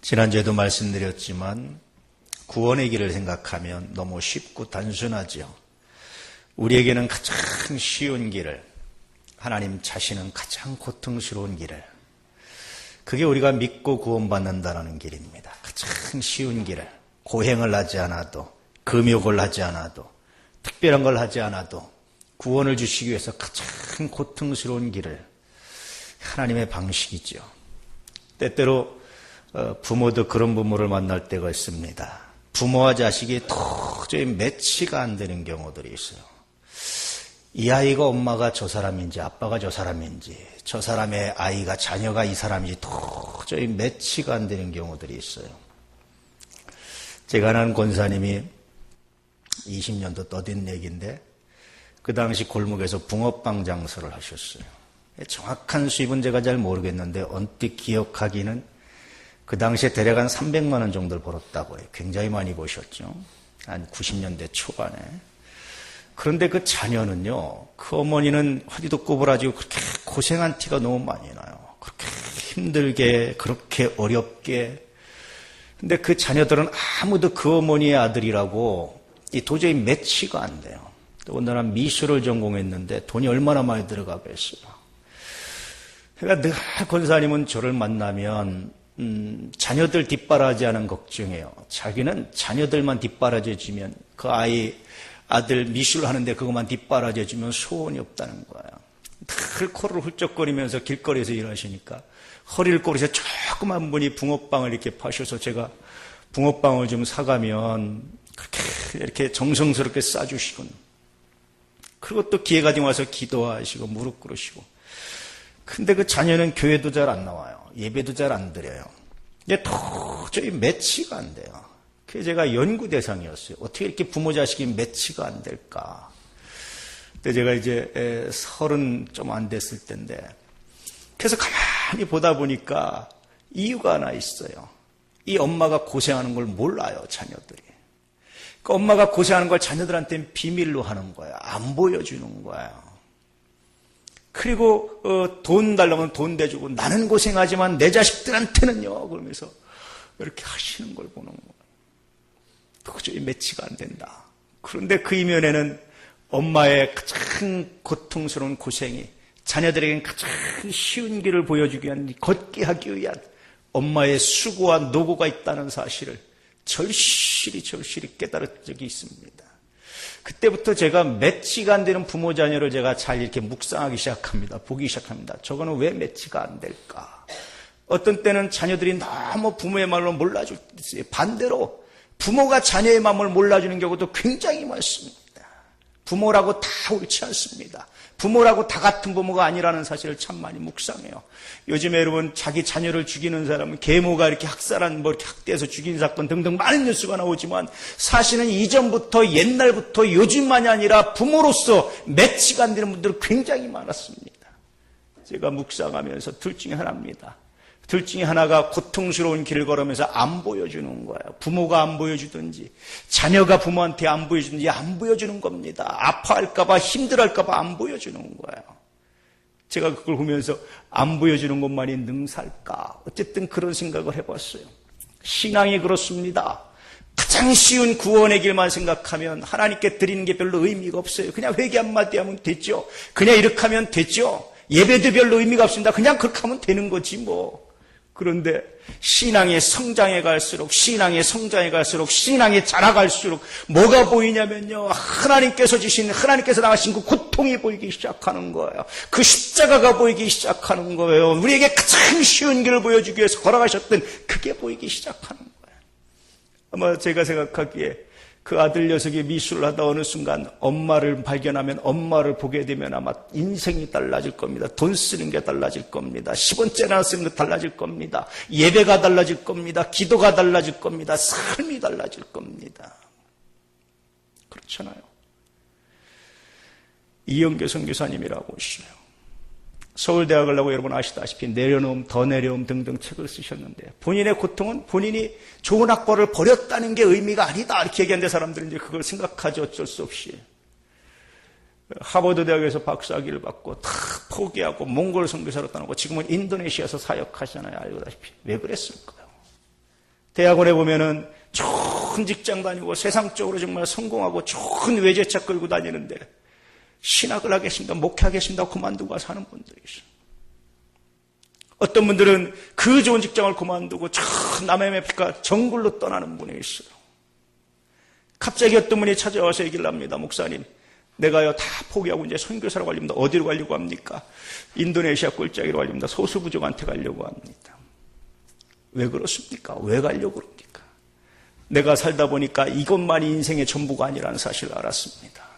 지난주에도 말씀드렸지만 구원의 길을 생각하면 너무 쉽고 단순하죠. 우리에게는 가장 쉬운 길을, 하나님 자신은 가장 고통스러운 길을, 그게 우리가 믿고 구원받는다는 길입니다. 가장 쉬운 길을, 고행을 하지 않아도, 금욕을 하지 않아도, 특별한 걸 하지 않아도 구원을 주시기 위해서 가장 고통스러운 길을, 하나님의 방식이죠. 때때로 부모도 그런 부모를 만날 때가 있습니다. 부모와 자식이 도저히 매치가 안 되는 경우들이 있어요. 이 아이가 엄마가 저 사람인지 아빠가 저 사람인지, 저 사람의 아이가 자녀가 이 사람인지 도저히 매치가 안 되는 경우들이 있어요. 제가 아는 권사님이 20년도 떠든 얘기인데 그 당시 골목에서 붕어빵 장사를 하셨어요. 정확한 수입은 제가 잘 모르겠는데 언뜻 기억하기는 그 당시에 대략 한 300만 원 정도를 벌었다고 해요. 굉장히 많이 버셨죠. 한 90년대 초반에. 그런데 그 자녀는요, 그 어머니는 허리도 꼬부라지고 그렇게 고생한 티가 너무 많이 나요. 그렇게 힘들게, 그렇게 어렵게. 근데 그 자녀들은 아무도 그 어머니의 아들이라고 도저히 매치가 안 돼요. 더군다나 미술을 전공했는데 돈이 얼마나 많이 들어가겠어요. 그러니까 늘 권사님은 저를 만나면 자녀들 뒷바라지하는 걱정이에요. 자기는 자녀들만 뒷바라지해주면 그 아들 미술 하는데 그것만 뒷바라지해주면 소원이 없다는 거예요. 늘 코를 훌쩍거리면서 길거리에서 일하시니까 허리를 꼬리서 조그만 분이 붕어빵을 이렇게 파셔서 제가 붕어빵을 좀 사가면 그렇게 이렇게 정성스럽게 싸주시곤, 그리고 또 기회가 되면 와서 기도하시고 무릎 꿇으시고. 근데 그 자녀는 교회도 잘 안 나와요. 예배도 잘 안 드려요. 이게 도저히 매치가 안 돼요. 그게 제가 연구 대상이었어요. 어떻게 이렇게 부모 자식이 매치가 안 될까. 근데 제가 이제 30 좀 안 됐을 때인데, 그래서 가만히 보다 보니까 이유가 하나 있어요. 이 엄마가 고생하는 걸 몰라요, 자녀들이. 그 엄마가 고생하는 걸 자녀들한테는 비밀로 하는 거야. 안 보여주는 거야. 그리고 돈 달라면 돈 대주고, 나는 고생하지만 내 자식들한테는요, 그러면서 이렇게 하시는 걸 보는 거예요. 도저히 매치가 안 된다. 그런데 그 이면에는 엄마의 가장 고통스러운 고생이 자녀들에게는 가장 쉬운 길을 보여주기 위한, 걷게 하기 위한 엄마의 수고와 노고가 있다는 사실을 절실히 깨달은 적이 있습니다. 그때부터 제가 매치가 안 되는 부모 자녀를 제가 잘 이렇게 묵상하기 시작합니다. 보기 시작합니다. 저거는 왜 매치가 안 될까? 어떤 때는 자녀들이 너무 부모의 말로 몰라줄 때 있어요. 반대로 부모가 자녀의 마음을 몰라주는 경우도 굉장히 많습니다. 부모라고 다 옳지 않습니다. 부모라고 다 같은 부모가 아니라는 사실을 참 많이 묵상해요. 요즘에 여러분, 자기 자녀를 죽이는 사람은 계모가 이렇게 학살한, 이렇게 학대해서 죽인 사건 등등 많은 뉴스가 나오지만, 사실은 이전부터, 옛날부터, 요즘만이 아니라 부모로서 매치가 안 되는 분들은 굉장히 많았습니다. 제가 묵상하면서 둘 중에 하나입니다. 둘 중에 하나가 고통스러운 길을 걸으면서 안 보여주는 거예요. 부모가 안 보여주든지 자녀가 부모한테 안 보여주든지 안 보여주는 겁니다. 아파할까 봐, 힘들어할까 봐 안 보여주는 거예요. 제가 그걸 보면서 안 보여주는 것만이 능살까? 어쨌든 그런 생각을 해봤어요. 신앙이 그렇습니다. 가장 쉬운 구원의 길만 생각하면 하나님께 드리는 게 별로 의미가 없어요. 그냥 회개 한마디 하면 되죠. 그냥 이렇게 하면 되죠. 예배도 별로 의미가 없습니다. 그냥 그렇게 하면 되는 거지 뭐. 그런데 신앙의 성장해 갈수록, 신앙의 자라갈수록 뭐가 보이냐면요, 하나님께서 주신, 하나님께서 나가신 그 고통이 보이기 시작하는 거예요. 그 십자가가 보이기 시작하는 거예요. 우리에게 가장 쉬운 길을 보여주기 위해서 걸어가셨던 그게 보이기 시작하는 거예요. 아마 제가 생각하기에 그 아들 녀석이 미술을 하다 어느 순간 엄마를 발견하면, 엄마를 보게 되면 아마 인생이 달라질 겁니다. 돈 쓰는 게 달라질 겁니다. 10원짜리 쓰는 게 달라질 겁니다. 예배가 달라질 겁니다. 기도가 달라질 겁니다. 삶이 달라질 겁니다. 그렇잖아요. 이영교 선교사님이라고 오시네요. 서울대학을 나고 여러분 아시다시피 내려놓음, 더 내려옴 등등 책을 쓰셨는데, 본인의 고통은 본인이 좋은 학벌을 버렸다는 게 의미가 아니다, 이렇게 얘기하는데 사람들은 이제 그걸 생각하지 어쩔 수 없이. 하버드 대학에서 박사학위를 받고 다 포기하고 몽골 선교사로 떠나고 지금은 인도네시아에서 사역하시잖아요. 알고다시피. 왜 그랬을까요? 대학원에 보면은 좋은 직장 다니고 세상적으로 정말 성공하고 좋은 외제차 끌고 다니는데 신학을 하겠습니다, 목회하겠습니다 그만두고 사는 분들이 있어요. 어떤 분들은 그 좋은 직장을 그만두고 저 남의 맵니까 정글로 떠나는 분이 있어요. 갑자기 어떤 분이 찾아와서 얘기를 합니다. 목사님, 내가요 다 포기하고 이제 선교사로 가려합니다. 어디로 가려고 합니까? 인도네시아 꼴짜기로 가려합니다. 소수부족한테 가려고 합니다. 왜 그렇습니까? 왜 가려고 그럽니까? 내가 살다 보니까 이것만이 인생의 전부가 아니라는 사실을 알았습니다.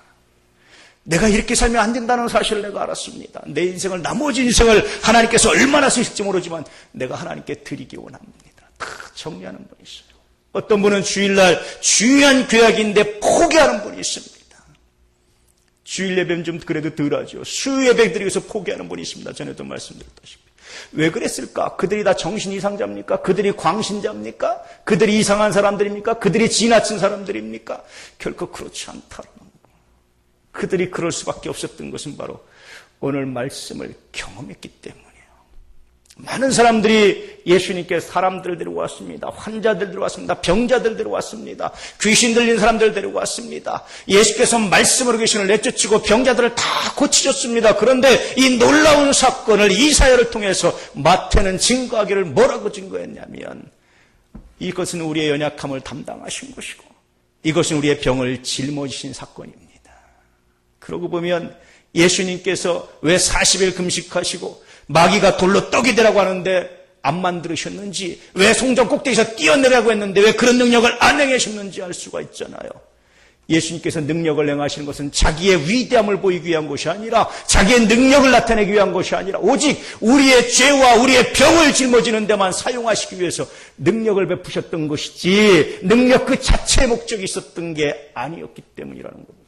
내가 이렇게 살면 안 된다는 사실을 내가 알았습니다. 내 인생을, 나머지 인생을 하나님께서 얼마나 쓰실지 모르지만 내가 하나님께 드리기 원합니다. 다 정리하는 분이 있어요. 어떤 분은 주일날 중요한 교약인데 포기하는 분이 있습니다. 주일 예배는 좀 그래도 덜하죠. 수 예배 드리기 위해서 포기하는 분이 있습니다. 전에도 말씀드렸다시피. 왜 그랬을까? 그들이 다 정신 이상자입니까? 그들이 광신자입니까? 그들이 이상한 사람들입니까? 그들이 지나친 사람들입니까? 결코 그렇지 않다라는 거. 그들이 그럴 수밖에 없었던 것은 바로 오늘 말씀을 경험했기 때문이에요. 많은 사람들이 예수님께 사람들을 데리고 왔습니다. 환자들 데리고 왔습니다. 병자들 데리고 왔습니다. 귀신 들린 사람들 데리고 왔습니다. 예수께서 말씀으로 귀신을 내쫓고 병자들을 다 고치셨습니다. 그런데 이 놀라운 사건을 이사야를 통해서 마태는 증거하기를 뭐라고 증거했냐면 이것은 우리의 연약함을 담당하신 것이고 이것은 우리의 병을 짊어지신 사건입니다. 그러고 보면 예수님께서 왜 40일 금식하시고 마귀가 돌로 떡이 되라고 하는데 안 만들으셨는지, 왜 송정 꼭대기에서 뛰어내라고 했는데 왜 그런 능력을 안 행하셨는지 알 수가 있잖아요. 예수님께서 능력을 행하시는 것은 자기의 위대함을 보이기 위한 것이 아니라 자기의 능력을 나타내기 위한 것이 아니라 오직 우리의 죄와 우리의 병을 짊어지는 데만 사용하시기 위해서 능력을 베푸셨던 것이지 능력 그 자체의 목적이 있었던 게 아니었기 때문이라는 겁니다.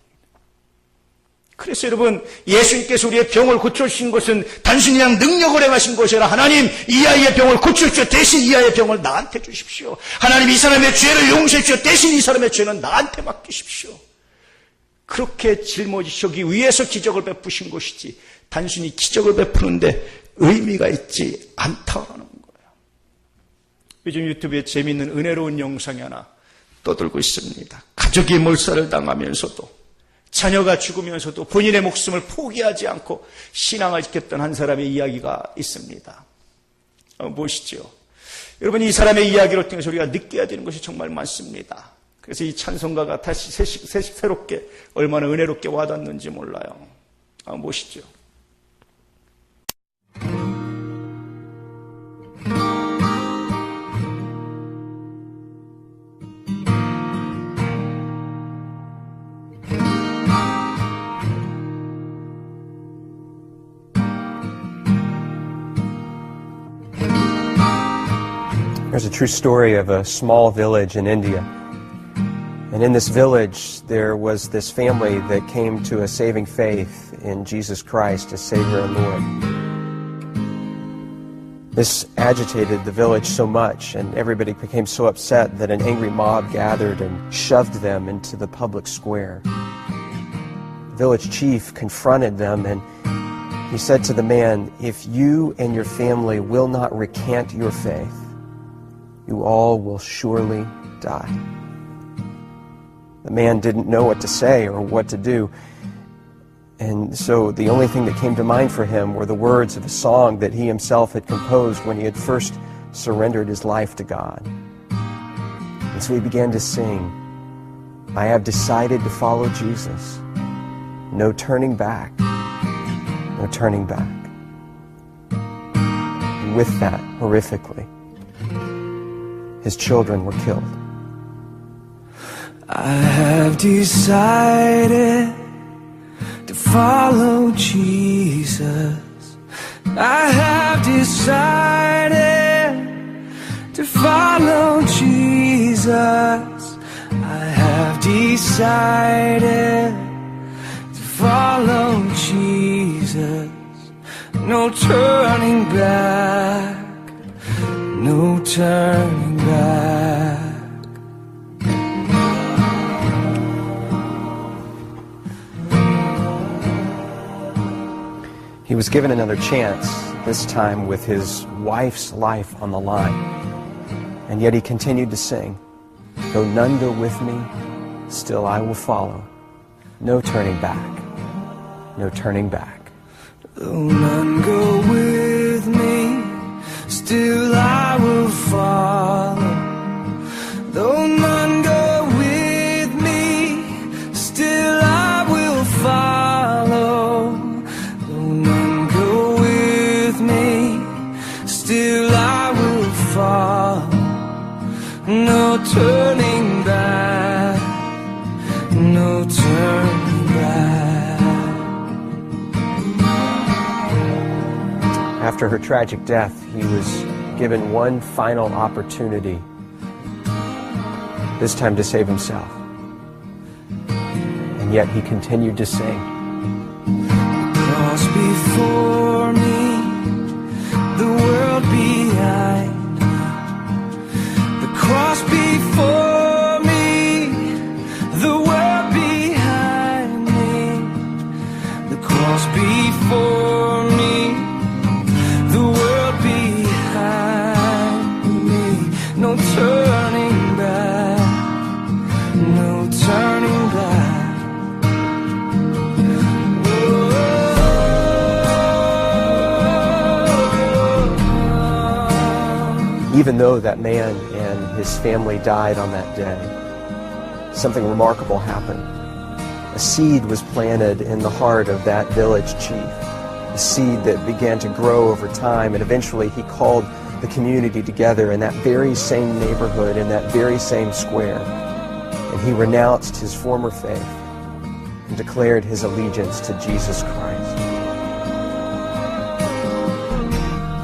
그래서 여러분, 예수님께서 우리의 병을 고쳐주신 것은 단순히 그냥 능력을 행하신 것이 아니라 하나님 이 아이의 병을 고쳐주십시오. 대신 이 아이의 병을 나한테 주십시오. 하나님 이 사람의 죄를 용서해 주십시오. 대신 이 사람의 죄는 나한테 맡기십시오. 그렇게 짊어지시기 위해서 기적을 베푸신 것이지 단순히 기적을 베푸는데 의미가 있지 않다라는 거예요. 요즘 유튜브에 재미있는 은혜로운 영상이 하나 떠들고 있습니다. 가족이 몰살을 당하면서도 자녀가 죽으면서도 본인의 목숨을 포기하지 않고 신앙을 지켰던 한 사람의 이야기가 있습니다. 보시죠. 여러분, 이 사람의 이야기를 통해서 우리가 느껴야 되는 것이 정말 많습니다. 그래서 이 찬송가가 다시 새롭게 얼마나 은혜롭게 와닿는지 몰라요. 보시죠. There's a true story of a small village in India. And in this village, there was this family that came to a saving faith in Jesus Christ as Savior and Lord. This agitated the village so much, and everybody became so upset that an angry mob gathered and shoved them into the public square. The village chief confronted them, and he said to the man, "If you and your family will not recant your faith, you all will surely die." The man didn't know what to say or what to do. And so the only thing that came to mind for him were the words of a song that he himself had composed when he had first surrendered his life to God. And so he began to sing, "I have decided to follow Jesus. No turning back, no turning back." And with that, horrifically, his children were killed. I have decided to follow Jesus. I have decided to follow Jesus. I have decided to follow Jesus. No turning back. No turning back. He was given another chance, this time with his wife's life on the line. And yet he continued to sing, though none go with me, still I will follow. No turning back, no turning back. Though none go with me, still I will follow. Though none go with me, still I will follow. Though none go with me, still I will follow. No turning back, no turning back. After her tragic death, he was given one final opportunity, this time to save himself. And yet he continued to sing. Cross before me, the world behind. The cross before me, the world behind me. The cross before me, the world behind me. No turning back, no turning back. Even though that man and his family died on that day, something remarkable happened. A seed was planted in the heart of that village chief, a seed that began to grow over time, and eventually he called the community together in that very same neighborhood, in that very same square, and he renounced his former faith and declared his allegiance to Jesus Christ.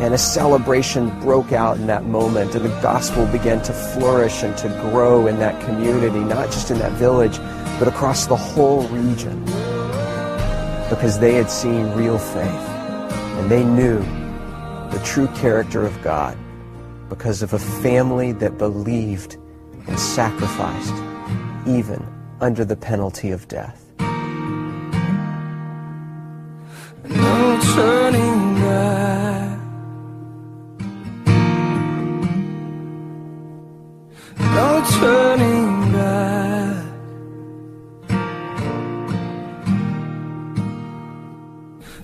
And a celebration broke out in that moment, and the gospel began to flourish and to grow in that community, not just in that village, but across the whole region, because they had seen real faith, and they knew the true character of God because of a family that believed and sacrificed, even under the penalty of death. No turning back. No turning back.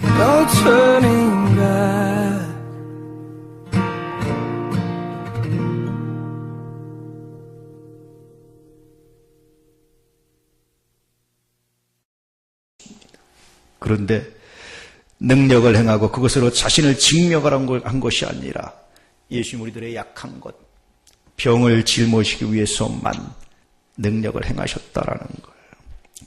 No turning back. 그런데 능력을 행하고 그것으로 자신을 증명한 것이 아니라 예수님 우리들의 약한 것, 병을 짊어지기 위해서만 능력을 행하셨다라는 거예요.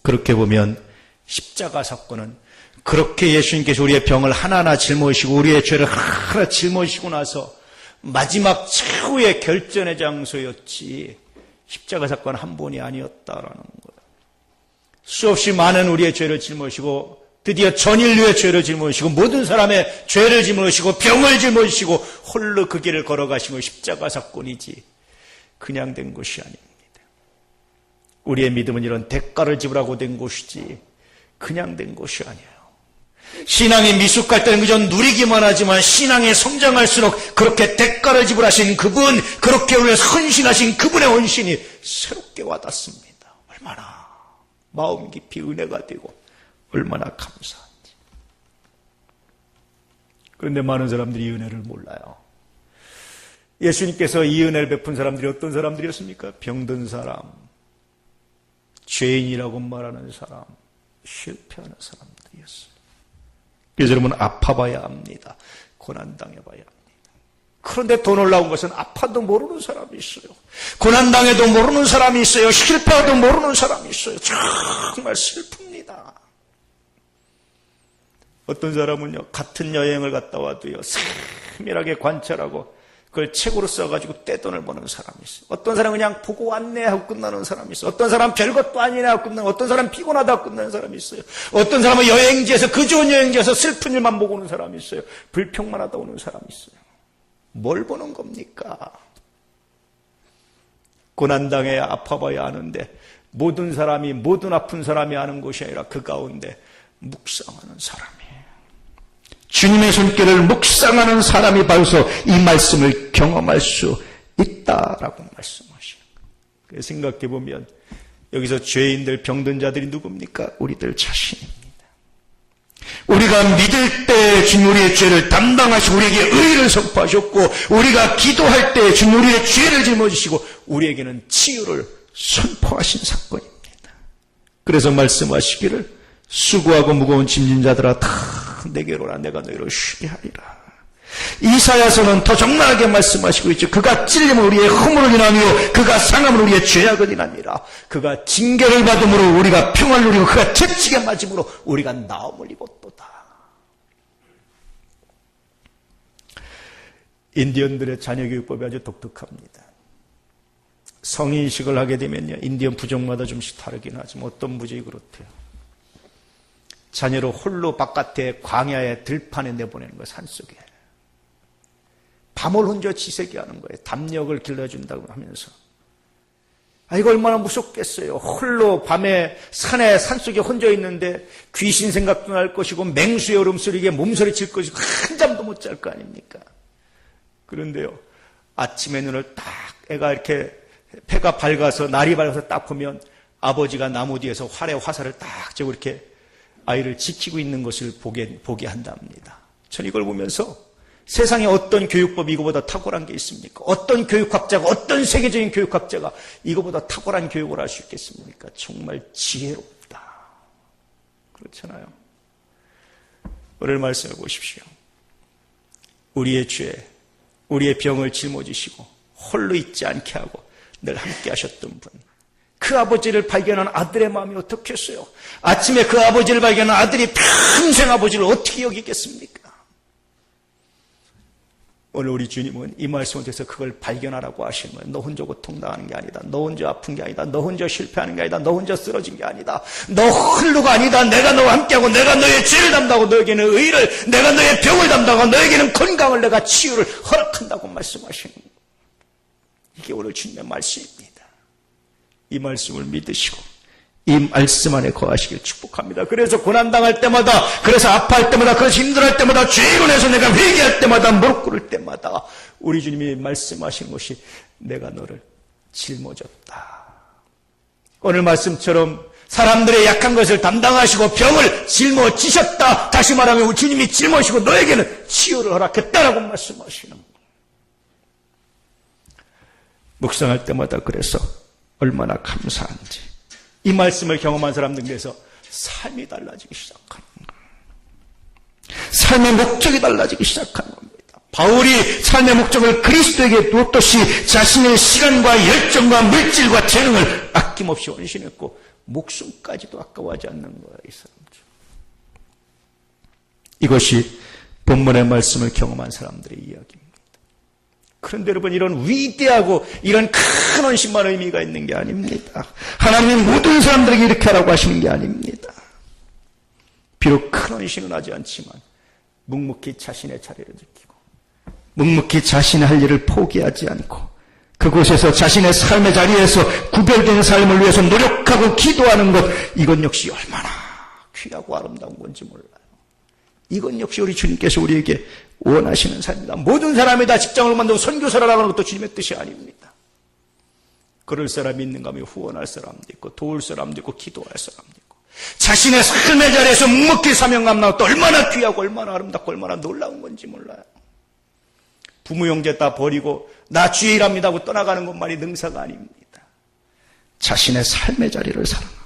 그렇게 보면 십자가 사건은 그렇게 예수님께서 우리의 병을 하나하나 짊어지시고 우리의 죄를 하나하나 짊어지시고 나서 마지막 최후의 결전의 장소였지 십자가 사건 한 번이 아니었다라는 거예요. 수없이 많은 우리의 죄를 짊어지시고 드디어 전 인류의 죄를 짊어지시고 모든 사람의 죄를 짊어지시고 병을 짊어지시고 홀로 그 길을 걸어가신 것이 십자가 사건이지 그냥 된 것이 아닙니다. 우리의 믿음은 이런 대가를 지불하고 된 것이지 그냥 된 것이 아니에요. 신앙이 미숙할 때는 그저 누리기만 하지만 신앙이 성장할수록 그렇게 대가를 지불하신 그분, 그렇게 우리를 헌신하신 그분의 헌신이 새롭게 와닿습니다. 얼마나 마음 깊이 은혜가 되고 얼마나 감사한지. 그런데 많은 사람들이 이 은혜를 몰라요. 예수님께서 이 은혜를 베푼 사람들이 어떤 사람들이었습니까? 병든 사람, 죄인이라고 말하는 사람, 실패하는 사람들이었어요. 그래서 여러분 아파봐야 합니다. 고난당해봐야 합니다. 그런데 더 놀라운 것은 아파도 모르는 사람이 있어요. 고난당해도 모르는 사람이 있어요. 실패해도 모르는 사람이 있어요. 정말 슬픕니다. 어떤 사람은요, 같은 여행을 갔다 와도요, 세밀하게 관찰하고 그걸 책으로 써가지고 떼돈을 버는 사람이 있어요. 어떤 사람은 그냥 보고 왔네 하고 끝나는 사람이 있어요. 어떤 사람은 별것도 아니네 하고 끝나는, 어떤 사람은 피곤하다고 끝나는 사람이 있어요. 어떤 사람은 여행지에서, 그 좋은 여행지에서 슬픈 일만 보고 오는 사람이 있어요. 불평만 하다 오는 사람이 있어요. 뭘 보는 겁니까? 고난당해야 아파봐야 아는데 모든 사람이, 모든 아픈 사람이 아는 것이 아니라 그 가운데 묵상하는 사람이에요. 주님의 손길을 묵상하는 사람이 바로서 이 말씀을 경험할 수 있다. 있다라고 말씀하시는 거예요. 생각해 보면 여기서 죄인들, 병든 자들이 누굽니까? 우리들 자신입니다. 우리가 믿을 때 주님 우리의 죄를 담당하시고 우리에게 의를 선포하셨고, 우리가 기도할 때 주님 우리의 죄를 짊어지시고 우리에게는 치유를 선포하신 사건입니다. 그래서 말씀하시기를 수고하고 무거운 짐진 자들아 다 내게로 오라, 내가 너희를 쉬게 하리라. 이사야서는 더 적나라하게 말씀하시고 있죠. 그가 찔림은 우리의 허물을 인하며 그가 상함은 우리의 죄악을 인하니라. 그가 징계를 받음으로 우리가 평안을 누리고 그가 채찍에 맞음으로 우리가 나음을 입었도다. 인디언들의 자녀교육법이 아주 독특합니다. 성인식을 하게 되면요, 인디언 부족마다 좀씩 다르긴 하지만 어떤 부족이 그렇대요. 자녀를 홀로 바깥에 광야의 들판에 내보내는 거예요. 산속에 밤을 혼자 지새게 하는 거예요. 담력을 길러준다고 하면서. 이거 얼마나 무섭겠어요. 홀로 밤에 산속에 혼자 있는데 귀신 생각도 날 것이고 맹수의 울음소리에 몸서리 칠 것이고 한 잠도 못 잘 거 아닙니까? 그런데요, 아침에 눈을 딱 애가 이렇게 해가 밝아서 날이 밝아서 딱 보면 아버지가 나무 뒤에서 활에 화살을 딱 쥐고 이렇게 아이를 지키고 있는 것을 보게 한답니다. 전 이걸 보면서 세상에 어떤 교육법이 이거보다 탁월한 게 있습니까? 어떤 교육학자가, 어떤 세계적인 교육학자가 이거보다 탁월한 교육을 할 수 있겠습니까? 정말 지혜롭다. 그렇잖아요. 오늘 말씀해 보십시오. 우리의 죄, 우리의 병을 짊어지시고 홀로 있지 않게 하고 늘 함께 하셨던 분, 그 아버지를 발견한 아들의 마음이 어떻겠어요? 아침에 그 아버지를 발견한 아들이 평생 아버지를 어떻게 여기겠습니까? 오늘 우리 주님은 이 말씀을 통해서 그걸 발견하라고 하시는 거예요. 너 혼자 고통당하는 게 아니다. 너 혼자 아픈 게 아니다. 너 혼자 실패하는 게 아니다. 너 혼자 쓰러진 게 아니다. 너 홀로가 아니다. 내가 너와 함께하고 내가 너의 죄를 담당하고 너에게는 의를, 내가 너의 병을 담당하고 너에게는 건강을, 내가 치유를 허락한다고 말씀하시는 거예요. 이게 오늘 주님의 말씀입니다. 이 말씀을 믿으시고 이 말씀 안에 거하시길 축복합니다. 그래서 고난당할 때마다, 그래서 아파할 때마다, 그래서 힘들어할 때마다, 죄로 인해서 내가 회개할 때마다, 무릎 꿇을 때마다 우리 주님이 말씀하신 것이 내가 너를 짊어졌다. 오늘 말씀처럼 사람들의 약한 것을 담당하시고 병을 짊어지셨다. 다시 말하면 주님이 짊어지고 너에게는 치유를 허락했다라고 말씀하시는 거예요. 묵상할 때마다 그래서 얼마나 감사한지, 이 말씀을 경험한 사람들에게서 삶이 달라지기 시작하는 거예요. 삶의 목적이 달라지기 시작하는 겁니다. 바울이 삶의 목적을 그리스도에게 두었듯이 자신의 시간과 열정과 물질과 재능을 아낌없이 헌신했고 목숨까지도 아까워하지 않는 거예요. 이 사람들. 이것이 본문의 말씀을 경험한 사람들의 이야기입니다. 그런데 여러분, 이런 위대하고 이런 큰 헌신만 의미가 있는 게 아닙니다. 하나님이 모든 사람들에게 이렇게 하라고 하시는 게 아닙니다. 비록 큰 헌신은 하지 않지만 묵묵히 자신의 자리를 지키고 묵묵히 자신의 할 일을 포기하지 않고 그곳에서 자신의 삶의 자리에서 구별된 삶을 위해서 노력하고 기도하는 것, 이건 역시 얼마나 귀하고 아름다운 건지 몰라요. 이건 역시 우리 주님께서 우리에게 원하시는 삶입니다. 모든 사람이 다 직장을 만들고 선교사를 하는 것도 주님의 뜻이 아닙니다. 그럴 사람이 있는가 하면 후원할 사람도 있고 도울 사람도 있고 기도할 사람도 있고 자신의 삶의 자리에서 묵묵히 사명감 나고 또 얼마나 귀하고 얼마나 아름답고 얼마나 놀라운 건지 몰라요. 부모 형제 다 버리고 나 주의 일합니다 하고 떠나가는 것만이 능사가 아닙니다. 자신의 삶의 자리를 사랑하고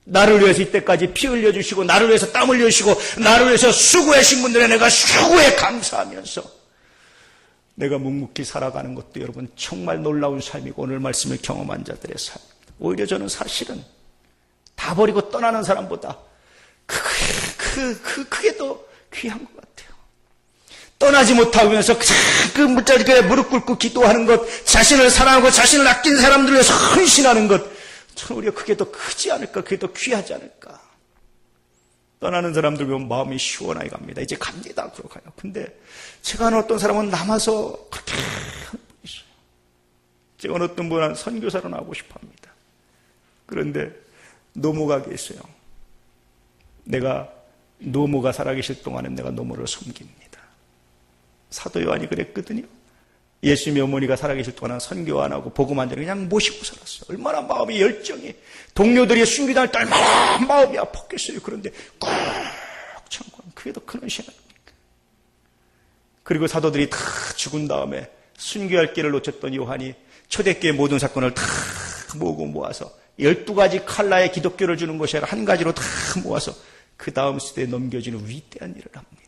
나를 위해서 이때까지 피 흘려주시고 나를 위해서 땀 흘려주시고 나를 위해서 수고하신 분들에 내가 수고에 감사하면서 내가 묵묵히 살아가는 것도 여러분 정말 놀라운 삶이고 오늘 말씀을 경험한 자들의 삶입니다. 오히려 저는 사실은 다 버리고 떠나는 사람보다 그게 더 귀한 것 같아요. 떠나지 못하면서 그 무자리에 무릎 꿇고 기도하는 것, 자신을 사랑하고 자신을 아낀 사람들을 위해서 헌신하는 것, 저는 우리가 그게 더 크지 않을까, 그게 더 귀하지 않을까. 떠나는 사람들 보면 마음이 시원하게 갑니다. 이제 갑니다. 그러고 가요. 근데 제가 아는 어떤 사람은 남아서 그렇게 하는 분이 있어요. 제가 아는 어떤 분은 선교사로 나오고 싶어 합니다. 그런데 노모가 계세요. 내가 노모가 살아계실 동안은 내가 노모를 섬깁니다. 사도 요한이 그랬거든요. 예수님의 어머니가 살아계실 동안은 선교 안 하고 복음 안 전하고 그냥 모시고 살았어요. 얼마나 마음이 열정이, 동료들이 순교당할 때 얼마나 마음이 아팠겠어요. 그런데 꾹 참고 그게 더 큰 헌신 아닙니까? 그리고 사도들이 다 죽은 다음에 순교할 길을 놓쳤던 요한이 초대교회 모든 사건을 다 모으고 모아서 12가지 칼라의 기독교를 주는 것이 아니라 한 가지로 다 모아서 그 다음 시대에 넘겨주는 위대한 일을 합니다.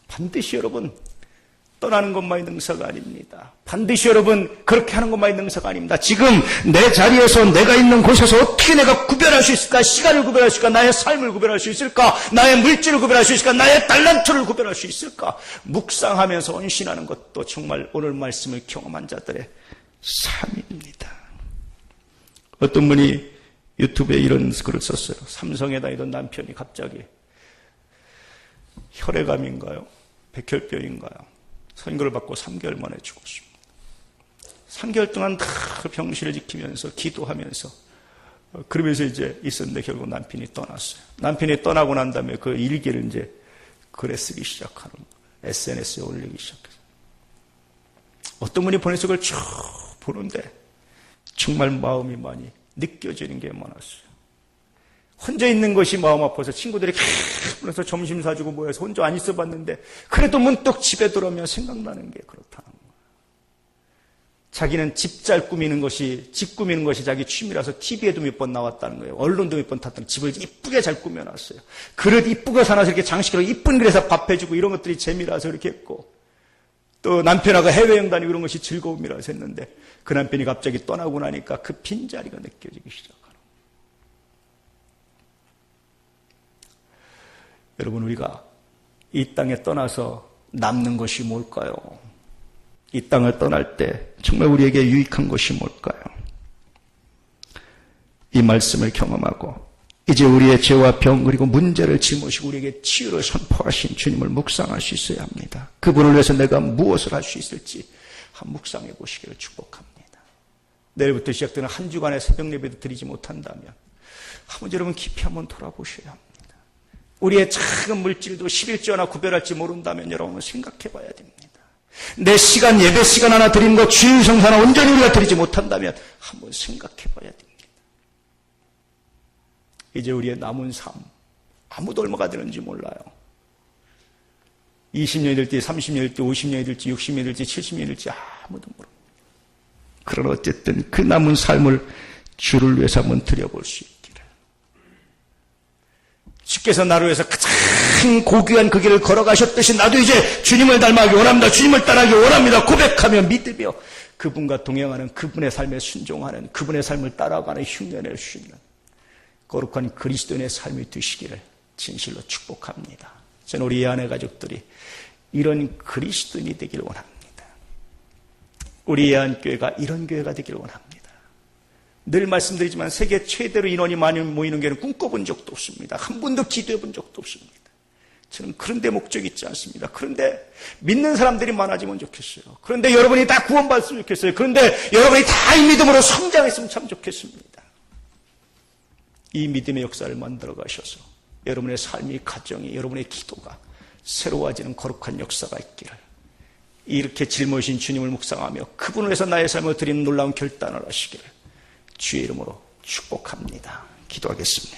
반드시 여러분 떠나는 것만이 능사가 아닙니다. 반드시 여러분 그렇게 하는 것만이 능사가 아닙니다. 지금 내 자리에서 내가 있는 곳에서 어떻게 내가 구별할 수 있을까? 시간을 구별할 수 있을까? 나의 삶을 구별할 수 있을까? 나의 물질을 구별할 수 있을까? 나의 달란트를 구별할 수 있을까? 묵상하면서 헌신하는 것도 정말 오늘 말씀을 경험한 자들의 삶입니다. 어떤 분이 유튜브에 이런 글을 썼어요. 삼성에 다니던 남편이 갑자기 혈액암인가요? 백혈병인가요? 선교를 받고 3개월 만에 죽었습니다. 3개월 동안 다 병실을 지키면서 기도하면서 그러면서 이제 있었는데 결국 남편이 떠났어요. 남편이 떠나고 난 다음에 그 일기를 이제 글에 쓰기 시작하는 거예요. SNS에 올리기 시작해서. 어떤 분이 보내서 그걸 쭉 보는데 정말 마음이 많이 느껴지는 게 많았어요. 혼자 있는 것이 마음 아파서 친구들이 계속 점심 사주고 모여서 혼자 안 있어 봤는데 그래도 문득 집에 들어오면 생각나는 게 그렇다는 거예요. 자기는 집 잘 꾸미는 것이, 집 꾸미는 것이 자기 취미라서 TV에도 몇 번 나왔다는 거예요. 언론도 몇 번 탔다는 집을 이쁘게 잘 꾸며놨어요. 그릇 이쁘게 사놔서 이렇게 장식으로 이쁜 그릇에서 밥 해주고 이런 것들이 재미라서 이렇게 했고 또 남편하고 해외여행 다니고 이런 것이 즐거움이라서 했는데 그 남편이 갑자기 떠나고 나니까 그 빈자리가 느껴지기 시작합니다. 여러분 우리가 이 땅에 떠나서 남는 것이 뭘까요? 이 땅을 떠날 때 정말 우리에게 유익한 것이 뭘까요? 이 말씀을 경험하고 이제 우리의 죄와 병 그리고 문제를 짊어지고 우리에게 치유를 선포하신 주님을 묵상할 수 있어야 합니다. 그분을 위해서 내가 무엇을 할 수 있을지 한번 묵상해 보시기를 축복합니다. 내일부터 시작되는 한 주간의 새벽 예배도 드리지 못한다면 한번 여러분 깊이 한번 돌아보셔야 합니다. 우리의 작은 물질도 11조나 구별할지 모른다면 여러분은 생각해 봐야 됩니다. 내 시간, 예배 시간 하나 드린 것, 주일 성사 하나 온전히 우리가 드리지 못한다면 한번 생각해 봐야 됩니다. 이제 우리의 남은 삶, 아무도 얼마가 되는지 몰라요. 20년이 될지, 30년이 될지, 50년이 될지, 60년이 될지, 70년이 될지 아무도 모릅니다. 그러나 어쨌든 그 남은 삶을 주를 위해서 한번 드려볼 수 있기를. 주께서 나를 위해서 가장 고귀한 그 길을 걸어가셨듯이 나도 이제 주님을 닮아가기 원합니다. 주님을 따라가기 원합니다. 고백하며 믿으며 그분과 동행하는 그분의 삶에 순종하는 그분의 삶을 따라가는 흉내낼 수 있는 거룩한 그리스도인의 삶이 되시기를 진실로 축복합니다. 저는 우리 아내 가족들이 이런 그리스도인이 되기를 원합니다. 우리 예안교회가 이런 교회가 되기를 원합니다. 늘 말씀드리지만 세계 최대로 인원이 많이 모이는 교회는 꿈꿔본 적도 없습니다. 한 번도 기도해 본 적도 없습니다. 저는 그런 데 목적이 있지 않습니다. 그런데 믿는 사람들이 많아지면 좋겠어요. 그런데 여러분이 다 구원받았으면 좋겠어요. 그런데 여러분이 다 이 믿음으로 성장했으면 참 좋겠습니다. 이 믿음의 역사를 만들어 가셔서 여러분의 삶이, 가정이, 여러분의 기도가 새로워지는 거룩한 역사가 있기를 이렇게 짊어진 주님을 묵상하며 그분을 위해서 나의 삶을 드리는 놀라운 결단을 하시기를 주의 이름으로 축복합니다. 기도하겠습니다.